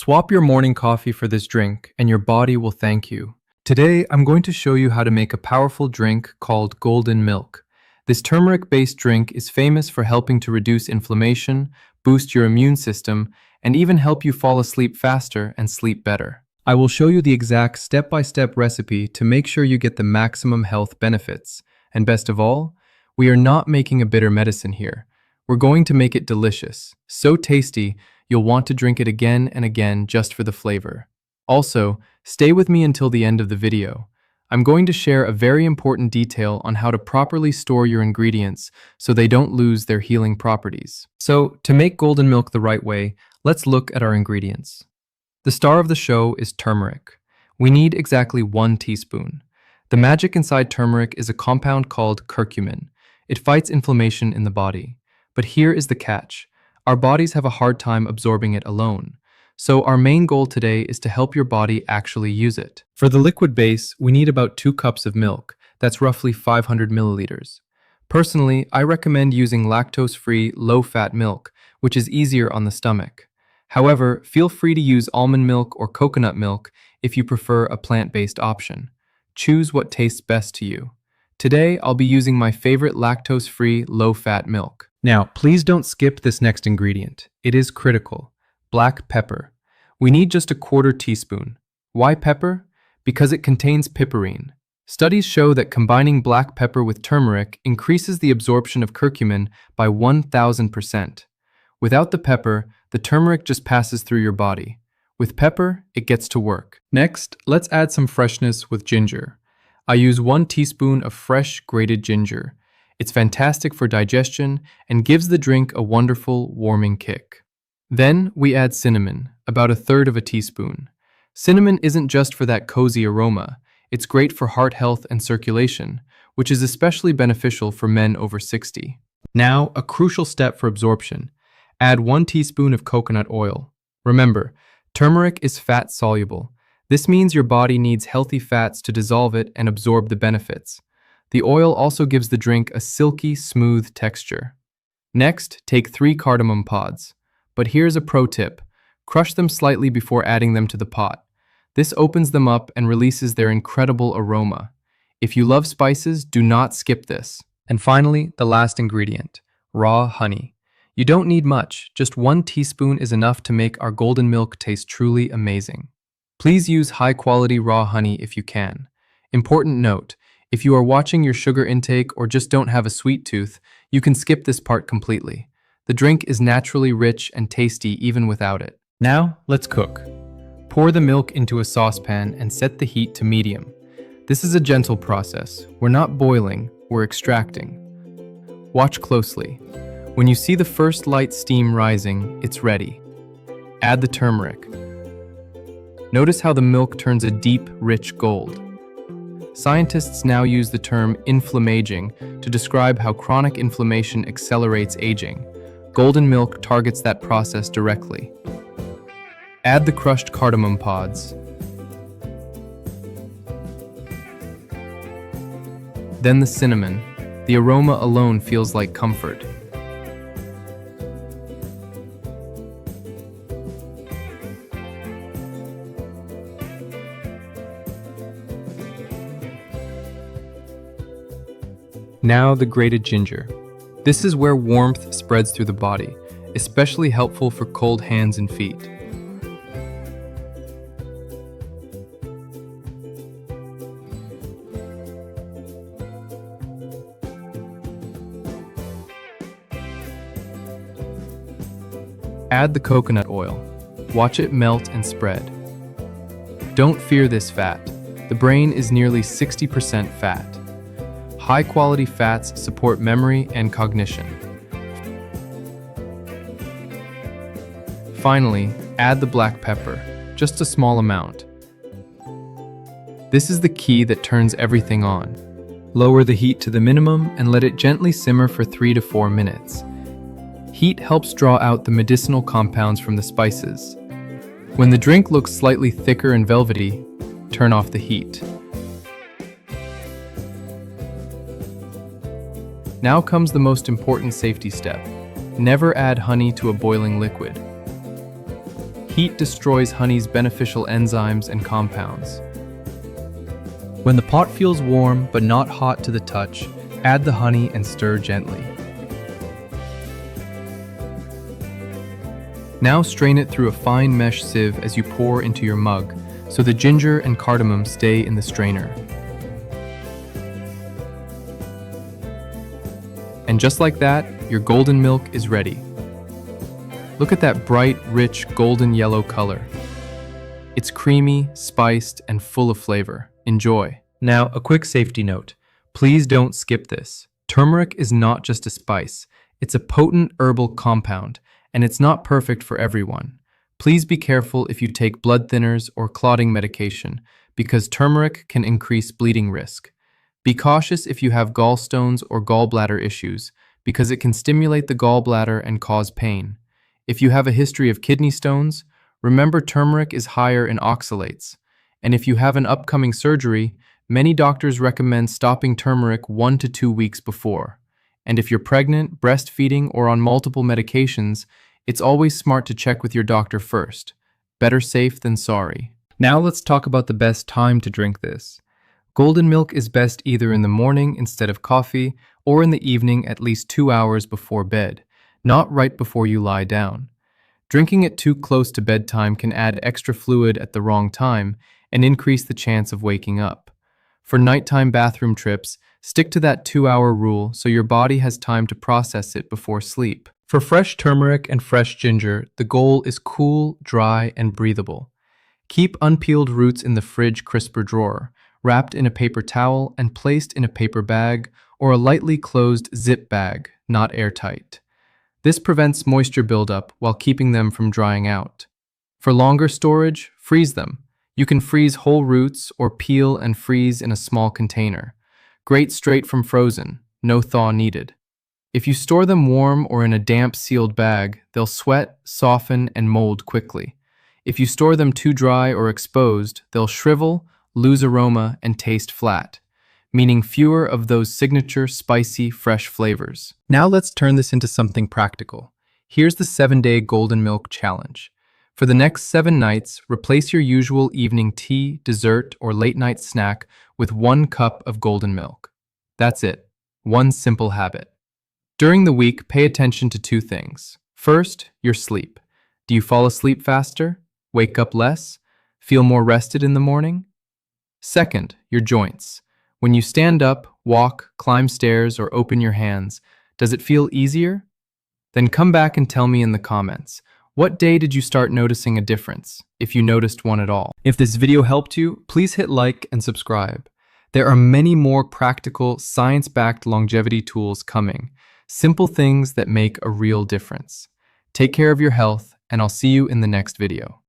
Swap your morning coffee for this drink, and your body will thank you. Today, I'm going to show you how to make a powerful drink called golden milk. This turmeric-based drink is famous for helping to reduce inflammation, boost your immune system, and even help you fall asleep faster and sleep better. I will show you the exact step-by-step recipe to make sure you get the maximum health benefits. And best of all, we are not making a bitter medicine here. We're going to make it delicious, so tasty, you'll want to drink it again and again just for the flavor. Also, stay with me until the end of the video. I'm going to share a very important detail on how to properly store your ingredients so they don't lose their healing properties. So, to make golden milk the right way, let's look at our ingredients. The star of the show is turmeric. We need exactly 1 teaspoon. The magic inside turmeric is a compound called curcumin. It fights inflammation in the body. But here is the catch. Our bodies have a hard time absorbing it alone. So our main goal today is to help your body actually use it. For the liquid base, we need about 2 cups of milk. That's roughly 500 milliliters. Personally, I recommend using lactose-free, low-fat milk, which is easier on the stomach. However, feel free to use almond milk or coconut milk if you prefer a plant-based option. Choose what tastes best to you. Today, I'll be using my favorite lactose-free, low-fat milk. Now, please don't skip this next ingredient. It is critical. Black pepper. We need just a 1/4 teaspoon. Why pepper? Because it contains piperine. Studies show that combining black pepper with turmeric increases the absorption of curcumin by 1000%. Without the pepper, the turmeric just passes through your body. With pepper, it gets to work. Next, let's add some freshness with ginger. I use 1 teaspoon of fresh grated ginger. It's fantastic for digestion and gives the drink a wonderful, warming kick. Then we add cinnamon, about 1/3 of a teaspoon. Cinnamon isn't just for that cozy aroma, it's great for heart health and circulation, which is especially beneficial for men over 60. Now, a crucial step for absorption. Add 1 teaspoon of coconut oil. Remember, turmeric is fat-soluble. This means your body needs healthy fats to dissolve it and absorb the benefits. The oil also gives the drink a silky, smooth texture. Next, take 3 cardamom pods. But here's a pro tip. Crush them slightly before adding them to the pot. This opens them up and releases their incredible aroma. If you love spices, do not skip this. And finally, the last ingredient, raw honey. You don't need much, just 1 teaspoon is enough to make our golden milk taste truly amazing. Please use high-quality raw honey if you can. Important note, if you are watching your sugar intake or just don't have a sweet tooth, you can skip this part completely. The drink is naturally rich and tasty even without it. Now, let's cook. Pour the milk into a saucepan and set the heat to medium. This is a gentle process. We're not boiling, we're extracting. Watch closely. When you see the first light steam rising, it's ready. Add the turmeric. Notice how the milk turns a deep, rich gold. Scientists now use the term inflammaging to describe how chronic inflammation accelerates aging. Golden milk targets that process directly. Add the crushed cardamom pods. Then the cinnamon. The aroma alone feels like comfort. Now the grated ginger. This is where warmth spreads through the body, especially helpful for cold hands and feet. Add the coconut oil. Watch it melt and spread. Don't fear this fat. The brain is nearly 60% fat. High-quality fats support memory and cognition. Finally, add the black pepper, just a small amount. This is the key that turns everything on. Lower the heat to the minimum and let it gently simmer for 3 to 4 minutes. Heat helps draw out the medicinal compounds from the spices. When the drink looks slightly thicker and velvety, turn off the heat. Now comes the most important safety step. Never add honey to a boiling liquid. Heat destroys honey's beneficial enzymes and compounds. When the pot feels warm but not hot to the touch, add the honey and stir gently. Now strain it through a fine mesh sieve as you pour into your mug, so the ginger and cardamom stay in the strainer. And just like that, your golden milk is ready. Look at that bright, rich, golden yellow color. It's creamy, spiced, and full of flavor. Enjoy. Now, a quick safety note. Please don't skip this. Turmeric is not just a spice. It's a potent herbal compound, and it's not perfect for everyone. Please be careful if you take blood thinners or clotting medication, because turmeric can increase bleeding risk. Be cautious if you have gallstones or gallbladder issues, because it can stimulate the gallbladder and cause pain. If you have a history of kidney stones, remember turmeric is higher in oxalates. And if you have an upcoming surgery, many doctors recommend stopping turmeric 1 to 2 weeks before. And if you're pregnant, breastfeeding, or on multiple medications, it's always smart to check with your doctor first. Better safe than sorry. Now let's talk about the best time to drink this. Golden milk is best either in the morning instead of coffee, or in the evening at least 2 hours before bed, not right before you lie down. Drinking it too close to bedtime can add extra fluid at the wrong time and increase the chance of waking up. For nighttime bathroom trips, stick to that 2-hour rule so your body has time to process it before sleep. For fresh turmeric and fresh ginger, the goal is cool, dry, and breathable. Keep unpeeled roots in the fridge crisper drawer, wrapped in a paper towel and placed in a paper bag or a lightly closed zip bag, not airtight. This prevents moisture buildup while keeping them from drying out. For longer storage, freeze them. You can freeze whole roots or peel and freeze in a small container. Great straight from frozen, no thaw needed. If you store them warm or in a damp sealed bag, they'll sweat, soften, and mold quickly. If you store them too dry or exposed, they'll shrivel, lose aroma, and taste flat, meaning fewer of those signature spicy, fresh flavors. Now let's turn this into something practical. Here's the 7-day golden milk challenge. For the next 7 nights, replace your usual evening tea, dessert, or late-night snack with 1 cup of golden milk. That's it. One simple habit. During the week, pay attention to 2 things. First, your sleep. Do you fall asleep faster? Wake up less? Feel more rested in the morning? Second, your joints. When you stand up, walk, climb stairs, or open your hands, does it feel easier? Then come back and tell me in the comments. What day did you start noticing a difference, if you noticed one at all? If this video helped you, please hit like and subscribe. There are many more practical, science-backed longevity tools coming. Simple things that make a real difference. Take care of your health, and I'll see you in the next video.